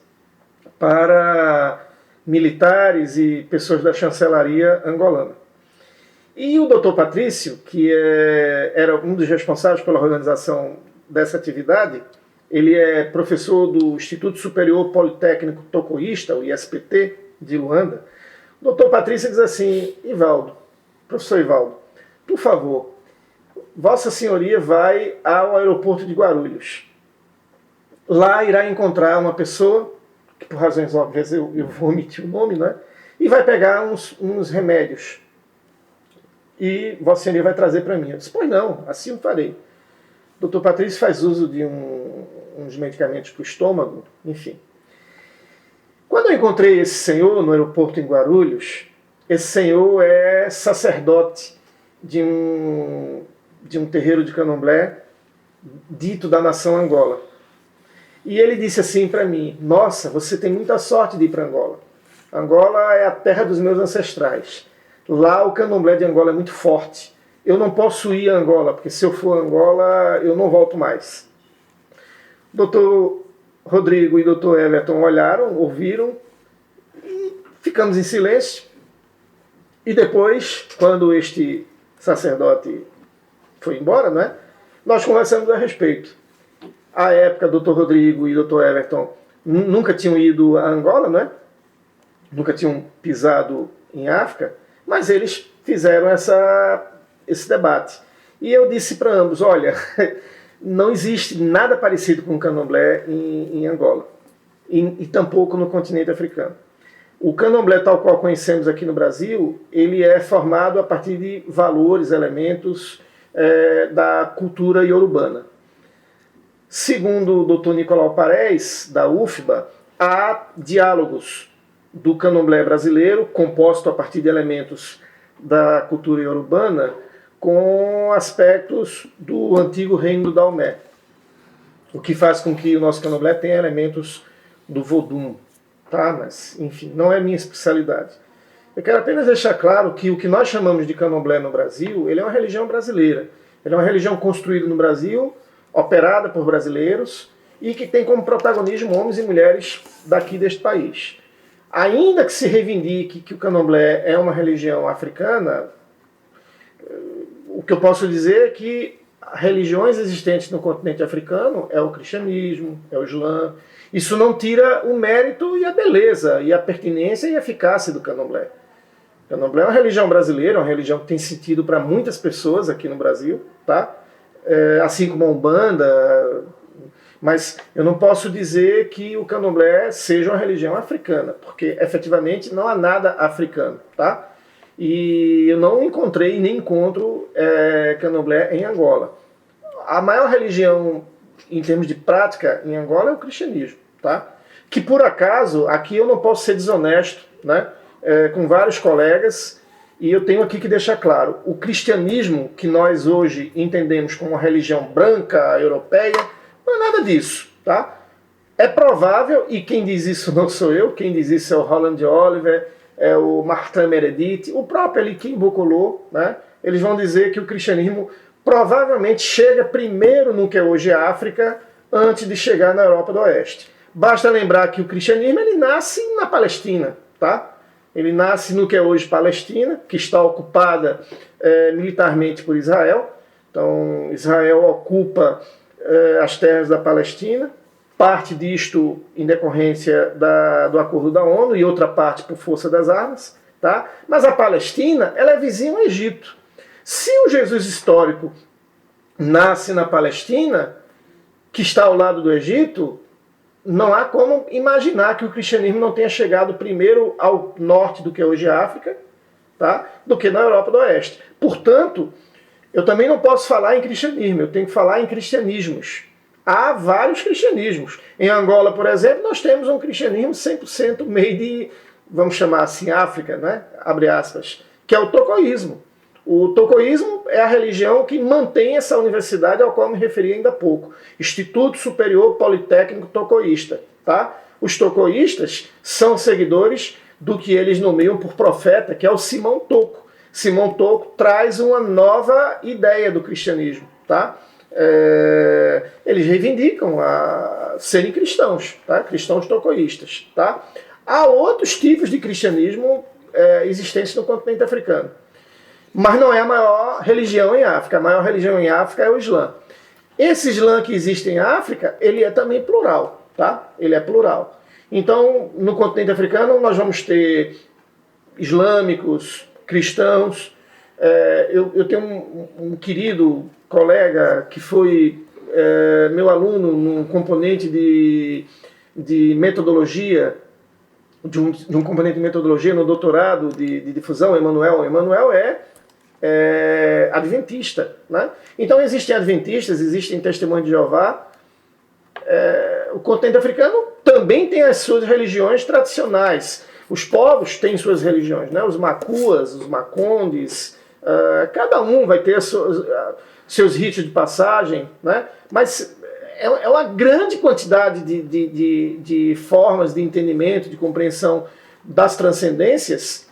para militares e pessoas da chancelaria angolana. E o Dr. Patrício, que era um dos responsáveis pela organização dessa atividade, ele é professor do Instituto Superior Politécnico Tocoísta, o ISPT, de Luanda. O Dr. Patrício diz assim: professor Ivaldo, por favor, Vossa Senhoria vai ao aeroporto de Guarulhos. Lá irá encontrar uma pessoa, que por razões óbvias eu vou omitir o nome, né? E vai pegar uns remédios. E Vossa Senhoria vai trazer para mim. Eu disse: pois não, assim eu farei. O Dr. Patrício faz uso de uns medicamentos para o estômago, enfim. Quando eu encontrei esse senhor no aeroporto em Guarulhos, esse senhor é sacerdote de um terreiro de candomblé dito da nação Angola. E ele disse assim para mim: nossa, você tem muita sorte de ir para Angola. Angola é a terra dos meus ancestrais. Lá o candomblé de Angola é muito forte. Eu não posso ir a Angola, porque se eu for a Angola, eu não volto mais. Dr. Rodrigo e Dr. Everton olharam, ouviram, e ficamos em silêncio. E depois, quando este sacerdote foi embora, né, nós conversamos a respeito. À época, Dr. Rodrigo e Dr. Everton nunca tinham ido a Angola, né? Nunca tinham pisado em África, mas eles fizeram esse debate. E eu disse para ambos: olha, não existe nada parecido com o candomblé em Angola, e tampouco no continente africano. O candomblé, tal qual conhecemos aqui no Brasil, ele é formado a partir de valores, elementos da cultura iorubana. Segundo o Dr. Nicolau Parés, da UFBA, há diálogos do candomblé brasileiro, composto a partir de elementos da cultura iorubana, com aspectos do antigo reino do Daomé, o que faz com que o nosso candomblé tenha elementos do vodum, tá? Mas, enfim, não é minha especialidade. Eu quero apenas deixar claro que o que nós chamamos de candomblé no Brasil, ele é uma religião brasileira. Ele é uma religião construída no Brasil, operada por brasileiros e que tem como protagonismo homens e mulheres daqui deste país. Ainda que se reivindique que o candomblé é uma religião africana, o que eu posso dizer é que religiões existentes no continente africano é o cristianismo, é o islã. Isso não tira o mérito e a beleza, e a pertinência e a eficácia do candomblé. O candomblé é uma religião brasileira, uma religião que tem sentido para muitas pessoas aqui no Brasil, tá? Assim como a Umbanda, mas eu não posso dizer que o candomblé seja uma religião africana, porque efetivamente não há nada africano, tá? E eu não encontrei nem encontro candomblé em Angola. A maior religião em termos de prática em Angola é o cristianismo, tá? Que por acaso, aqui eu não posso ser desonesto, né? Com vários colegas, e eu tenho aqui que deixar claro, o cristianismo que nós hoje entendemos como uma religião branca, europeia, não é nada disso, tá? É provável, e quem diz isso não sou eu, quem diz isso é o Roland Oliver, é o Martin Meredith, o próprio Elikim Bokolo, né? Eles vão dizer que o cristianismo provavelmente chega primeiro no que é hoje a África, antes de chegar na Europa do Oeste. Basta lembrar que o cristianismo ele nasce na Palestina, tá? Ele nasce no que é hoje Palestina, que está ocupada militarmente por Israel. Então, Israel ocupa as terras da Palestina, parte disto em decorrência do acordo da ONU e outra parte por força das armas. Tá? Mas a Palestina ela é vizinha ao Egito. Se o Jesus histórico nasce na Palestina, que está ao lado do Egito, não há como imaginar que o cristianismo não tenha chegado primeiro ao norte do que é hoje a África, tá? Do que na Europa do Oeste. Portanto, eu também não posso falar em cristianismo, eu tenho que falar em cristianismos. Há vários cristianismos. Em Angola, por exemplo, nós temos um cristianismo 100% made, vamos chamar assim, África, né? Abre aspas, que é o tocoísmo. O tocoísmo é a religião que mantém essa universidade ao qual me referi ainda há pouco. Instituto Superior Politécnico Tocoísta. Tá? Os tocoístas são seguidores do que eles nomeiam por profeta, que é o Simão Toco. Simão Toco traz uma nova ideia do cristianismo. Tá? Eles reivindicam a serem cristãos, tá? Cristãos tocoístas. Tá? Há outros tipos de cristianismo existentes no continente africano. Mas não é a maior religião em África. A maior religião em África é o Islã. Esse Islã que existe em África, ele é também plural, tá? Ele é plural. Então, no continente africano, nós vamos ter islâmicos, cristãos. Eu tenho um querido colega que foi meu aluno num componente de metodologia, de um componente de metodologia no doutorado de difusão, Emanuel. Emanuel é adventista, né? Então existem adventistas, existem testemunhos de Jeová. O continente africano também tem as suas religiões tradicionais. Os povos têm suas religiões, né? Os macuas, os macondes, cada um vai ter seus ritos de passagem, né? Mas é uma grande quantidade de formas de entendimento, de compreensão das transcendências,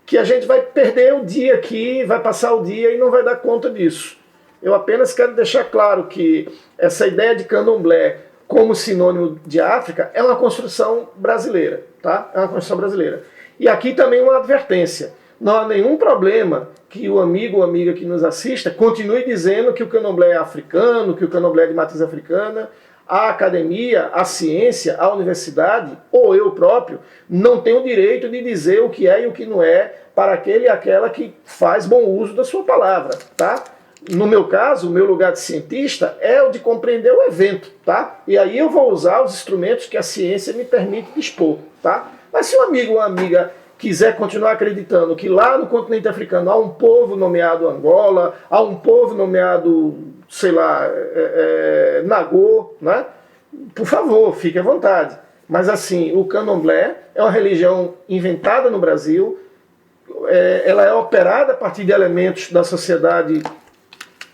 que a gente vai perder o dia aqui, vai passar o dia e não vai dar conta disso. Eu apenas quero deixar claro que essa ideia de candomblé como sinônimo de África é uma construção brasileira, tá? É uma construção brasileira. E aqui também uma advertência. Não há nenhum problema que o amigo ou amiga que nos assista continue dizendo que o candomblé é africano, que o candomblé é de matriz africana. A academia, a ciência, a universidade, ou eu próprio, não tenho o direito de dizer o que é e o que não é para aquele e aquela que faz bom uso da sua palavra, tá? No meu caso, o meu lugar de cientista é o de compreender o evento, tá? E aí eu vou usar os instrumentos que a ciência me permite dispor, tá? Mas se um amigo ou uma amiga quiser continuar acreditando que lá no continente africano há um povo nomeado Angola, há um povo nomeado, sei lá, Nagô, né? Por favor, fique à vontade. Mas assim, o candomblé é uma religião inventada no Brasil, ela é operada a partir de elementos da sociedade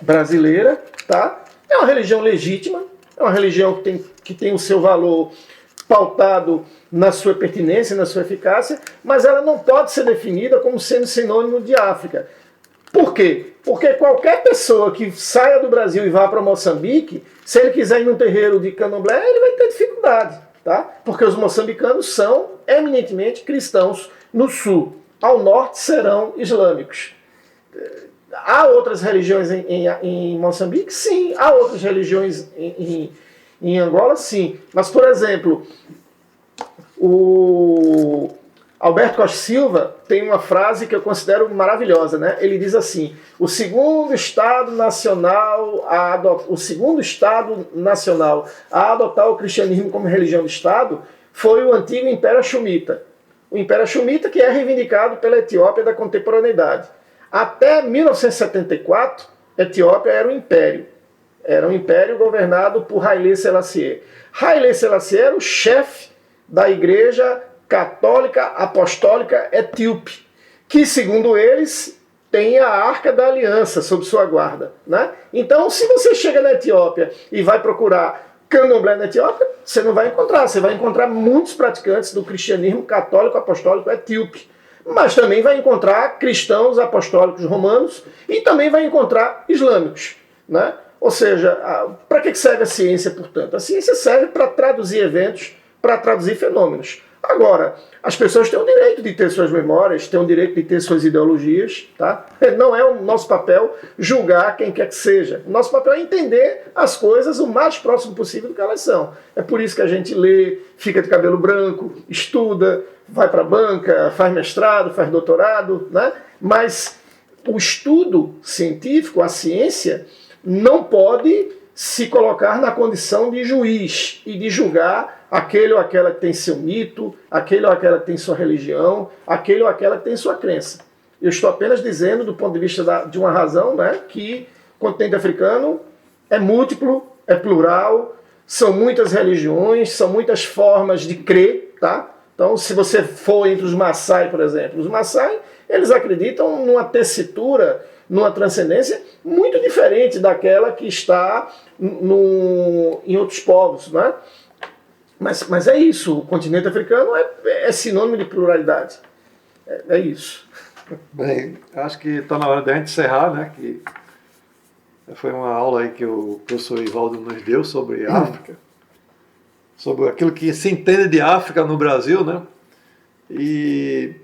brasileira, tá? É uma religião legítima, é uma religião que tem o seu valor pautado na sua pertinência, na sua eficácia, mas ela não pode ser definida como sendo sinônimo de África. Por quê? Porque qualquer pessoa que saia do Brasil e vá para Moçambique, se ele quiser ir num terreiro de candomblé, ele vai ter dificuldade, tá? Porque os moçambicanos são eminentemente cristãos no sul. Ao norte serão islâmicos. Há outras religiões em Moçambique? Sim. Há outras religiões em Angola? Sim. Mas, por exemplo, o Alberto Costa Silva tem uma frase que eu considero maravilhosa, né? Ele diz assim: o segundo Estado nacional a adotar o cristianismo como religião de Estado foi o antigo Império Xumita. O Império Xumita, que é reivindicado pela Etiópia da contemporaneidade. Até 1974, a Etiópia era um império. Era um império governado por Haile Selassie. Haile Selassie era o chefe da Igreja Católica Apostólica Etíope, que, segundo eles, tem a Arca da Aliança sob sua guarda, né? Então, se você chega na Etiópia e vai procurar candomblé na Etiópia, você não vai encontrar. Você vai encontrar muitos praticantes do cristianismo católico apostólico etíope, mas também vai encontrar cristãos apostólicos romanos e também vai encontrar islâmicos, né? Ou seja, para que serve a ciência, portanto? A ciência serve para traduzir eventos, para traduzir fenômenos. Agora, as pessoas têm o direito de ter suas memórias, têm o direito de ter suas ideologias, tá? Não é o nosso papel julgar quem quer que seja. O nosso papel é entender as coisas o mais próximo possível do que elas são. É por isso que a gente lê, fica de cabelo branco, estuda, vai para a banca, faz mestrado, faz doutorado, né? Mas o estudo científico, a ciência, não pode se colocar na condição de juiz e de julgar aquele ou aquela que tem seu mito, aquele ou aquela que tem sua religião, aquele ou aquela que tem sua crença. Eu estou apenas dizendo, do ponto de vista de uma razão, né, que o continente africano é múltiplo, é plural, são muitas religiões, são muitas formas de crer, tá? Então, se você for entre os Maasai, por exemplo, os Maasai, eles acreditam numa tessitura, numa transcendência muito diferente daquela que está em outros povos, né? Mas é isso, o continente africano é sinônimo de pluralidade. É isso. Bem, acho que está na hora de a gente encerrar, né? Que foi uma aula aí que o professor Ivaldo nos deu sobre África, sobre aquilo que se entende de África no Brasil, né? E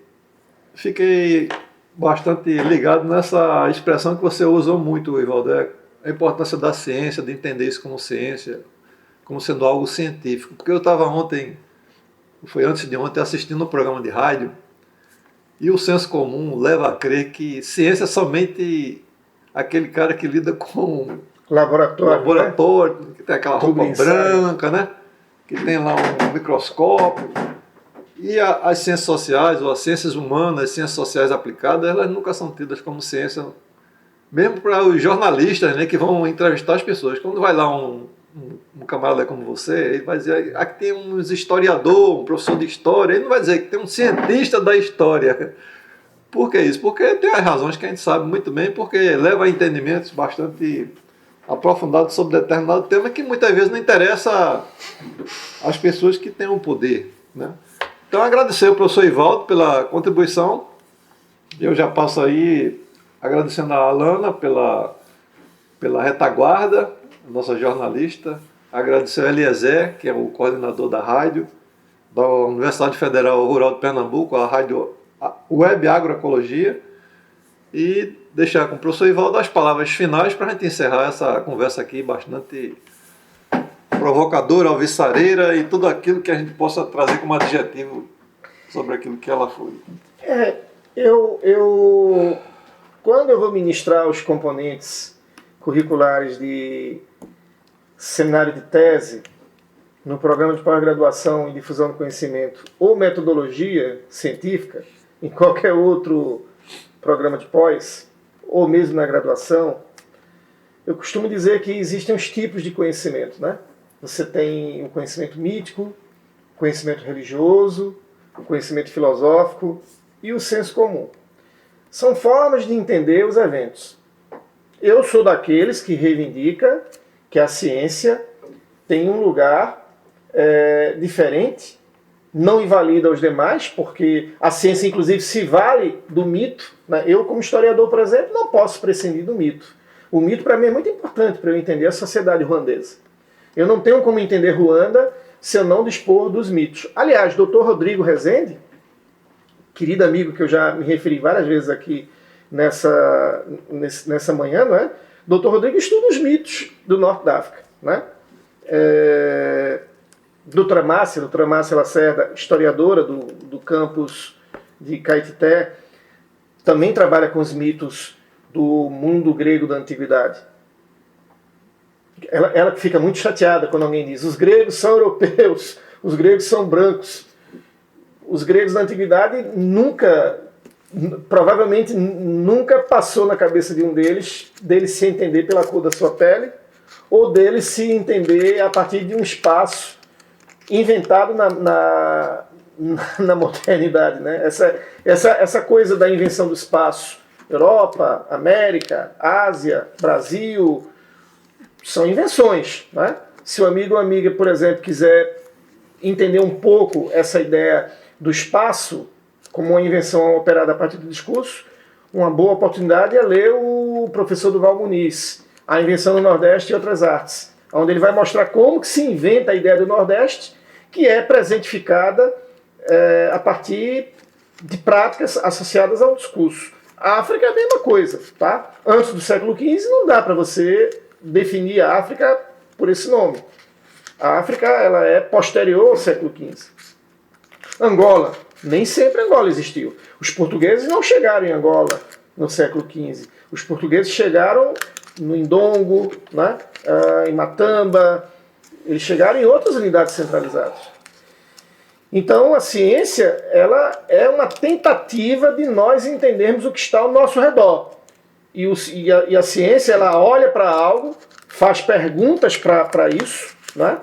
fiquei bastante ligado nessa expressão que você usou muito, Ivaldo, a importância da ciência, de entender isso como ciência, como sendo algo científico. Porque eu estava ontem, foi antes de ontem, assistindo um programa de rádio, e o senso comum leva a crer que ciência é somente aquele cara que lida com laboratório, né? Que tem aquela roupa branca, né? Que tem lá um microscópio. E as ciências sociais, ou as ciências humanas, as ciências sociais aplicadas, elas nunca são tidas como ciência, mesmo para os jornalistas, né, que vão entrevistar as pessoas. Quando vai lá um camarada como você, ele vai dizer, aqui tem um historiador, um professor de história, ele não vai dizer que tem um cientista da história. Por que isso? Porque tem as razões que a gente sabe muito bem, porque leva a entendimentos bastante aprofundados sobre determinado tema que muitas vezes não interessa às pessoas que têm o poder, né? Então, agradecer ao professor Ivaldo pela contribuição. Eu já passo aí agradecendo a Alana pela retaguarda, a nossa jornalista. Agradecer ao Eliezer, que é o coordenador da rádio, da Universidade Federal Rural de Pernambuco, a rádio Web Agroecologia. E deixar com o professor Ivaldo as palavras finais para a gente encerrar essa conversa aqui bastante provocadora, alvissareira e tudo aquilo que a gente possa trazer como adjetivo sobre aquilo que ela foi. Quando eu vou ministrar os componentes curriculares de seminário de tese, no programa de pós-graduação em difusão do conhecimento ou metodologia científica, em qualquer outro programa de pós, ou mesmo na graduação, eu costumo dizer que existem os tipos de conhecimento, né? Você tem o conhecimento mítico, o conhecimento religioso, o conhecimento filosófico e o senso comum. São formas de entender os eventos. Eu sou daqueles que reivindica que a ciência tem um lugar diferente, não invalida os demais, porque a ciência, inclusive, se vale do mito. Né? Eu, como historiador, por exemplo, não posso prescindir do mito. O mito, para mim, é muito importante para eu entender a sociedade ruandesa. Eu não tenho como entender Ruanda se eu não dispor dos mitos. Aliás, Dr. Rodrigo Rezende, querido amigo que eu já me referi várias vezes aqui nessa manhã, não é? Dr. Rodrigo estuda os mitos do Norte da África. Né? Doutora Márcia Lacerda, historiadora do campus de Caetité, também trabalha com os mitos do mundo grego da antiguidade. Ela fica muito chateada quando alguém diz: os gregos são europeus, os gregos são brancos. Os gregos da antiguidade provavelmente nunca passou na cabeça de um deles se entender pela cor da sua pele, ou dele se entender a partir de um espaço inventado na modernidade. Né? Essa coisa da invenção do espaço, Europa, América, Ásia, Brasil, são invenções. Né? Se o amigo ou amiga, por exemplo, quiser entender um pouco essa ideia do espaço como uma invenção operada a partir do discurso, uma boa oportunidade é ler o professor Duval Muniz, A Invenção do Nordeste e Outras Artes, onde ele vai mostrar como que se inventa a ideia do Nordeste, que é presentificada a partir de práticas associadas ao discurso. A África é a mesma coisa. Tá? Antes do século XV não dá para você definir a África por esse nome. A África ela é posterior ao século XV. Angola. Nem sempre Angola existiu. Os portugueses não chegaram em Angola no século XV. Os portugueses chegaram no Indongo, né? Em Matamba. Eles chegaram em outras unidades centralizadas. Então a ciência ela é uma tentativa de nós entendermos o que está ao nosso redor. E a ciência ela olha para algo, faz perguntas para isso, né?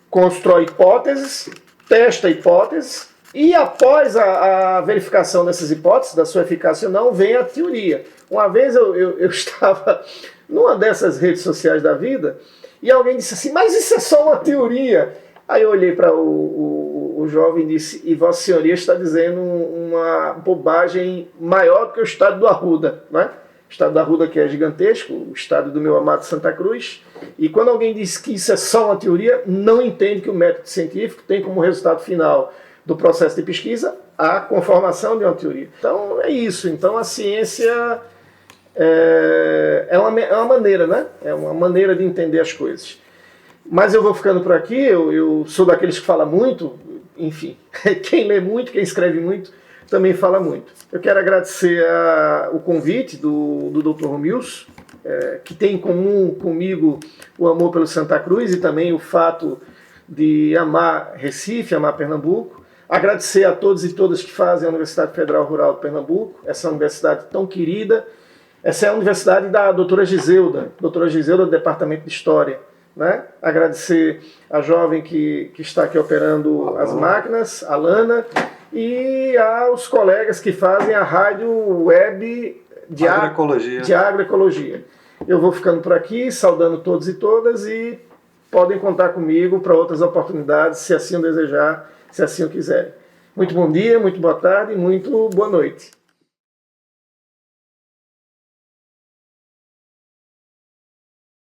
Constrói hipóteses, testa hipóteses, e após a verificação dessas hipóteses, da sua eficácia ou não, vem a teoria. Uma vez eu estava numa dessas redes sociais da vida e alguém disse assim: mas isso é só uma teoria. Aí eu olhei para o jovem e disse: e Vossa Senhoria está dizendo uma bobagem maior do que o estado do Arruda. Né? O estado do Arruda que é gigantesco, o estado do meu amado Santa Cruz. E quando alguém diz que isso é só uma teoria, não entende que o método científico tem como resultado final do processo de pesquisa a conformação de uma teoria. Então é isso. Então a ciência é uma maneira, né? É uma maneira de entender as coisas. Mas eu vou ficando por aqui. Eu sou daqueles que fala muito. Enfim, quem lê muito, quem escreve muito, também fala muito. Eu quero agradecer o convite do Dr. Romilson, que tem em comum comigo o amor pelo Santa Cruz e também o fato de amar Recife, amar Pernambuco. Agradecer a todos e todas que fazem a Universidade Federal Rural de Pernambuco, essa universidade tão querida. Essa é a universidade da doutora Giselda do Departamento de História. Né? Agradecer a jovem que está aqui operando as máquinas, a Lana, e aos colegas que fazem a rádio web de agroecologia. Eu vou ficando por aqui, saudando todos e todas, e podem contar comigo para outras oportunidades, se assim o desejar, se assim o quiserem. Muito bom dia, muito boa tarde, muito boa noite.